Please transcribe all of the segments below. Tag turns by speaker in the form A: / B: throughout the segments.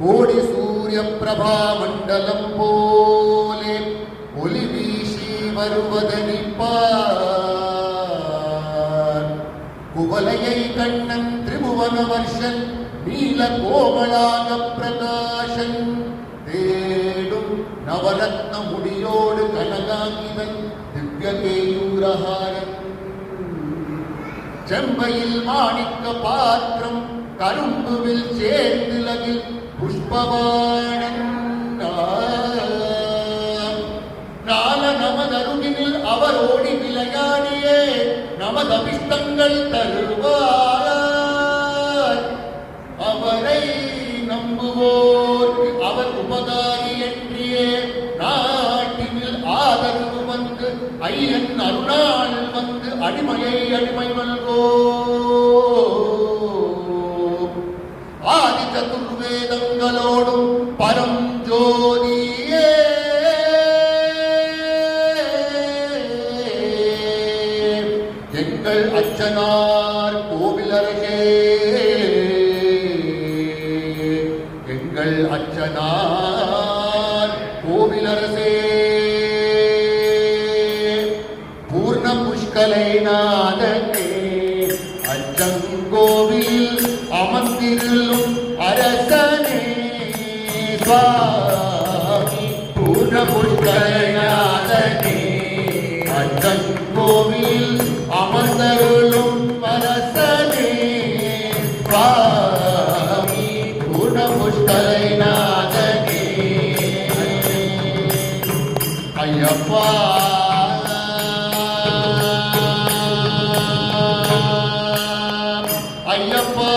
A: கோடி சூரிய பிரபா மண்டலம் போலே ஒளி வீசி வருவதனிப்பார் குவலையை கண்ணன் திரிபுவன வர்ஷன் நீல கோமளாக பிரகாசன் தேடும் நவரத்ன முடியோடு கனகாங்கிதன் திவ்ய கேயூரஹாரன் செம்பையில் மாணிக்க பாத்திரம் கரும்புவில் சேர்ந்திலகில் புஷ்பவாணன் நால நமதருகினில் அவர் ஓடி விளையாடியே நமதபிஷ்டங்கள் தருவார் அவரை நம்புவோர்க்கு அவர் உபகாரி என்றே நாட்டினில் ஆதரவு வந்து ஐயன் அருணாள் வந்து அடிமையை அடிமை வல்கோ ஆதி சதுர்வேதங்களோடும் பரம் ஜோதியே எங்கள் அச்சனார் கோவிலரசே எங்கள் அச்சனார் கோவிலரசே பூர்ண புஷ்கலை நாதனே அச்சங்கோவில் அமர்ந்திருளும் அரசனே சுவாமி பூர்ண புஷ்கலை நாதனே அச்சங்கோவில் அமர்ந்தருளும் அரசனே சுவாமி பூர்ண புஷ்கலை நாதனே ஐயப்பா ஐயப்பா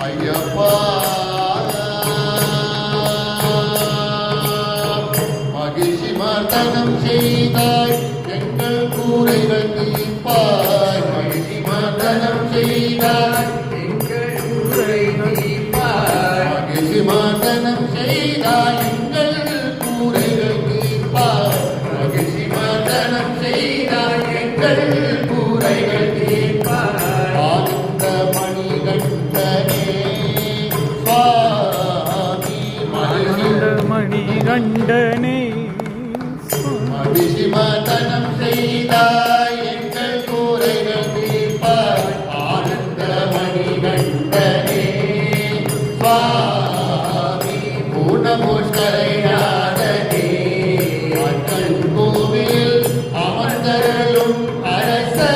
A: ஐயப்பா மகிழ்ச்சி மர்தனம் செய்தாய் எங்கள் கூரைகள் தீர்ப்பாய் மகிழ்ச்சி மர்தனம் செய்தாய் எங்கள் கூரைகள் தீர்ப்பாய் மகிழ்ச்சி மர்தனம் செய்தாய் எங்கள் கூரைகள் தீர்ப்பாய் மகிழ்ச்சி மர்தனம் செய்தாய் எங்கள் கூரைகள் தீர்ப்பாய்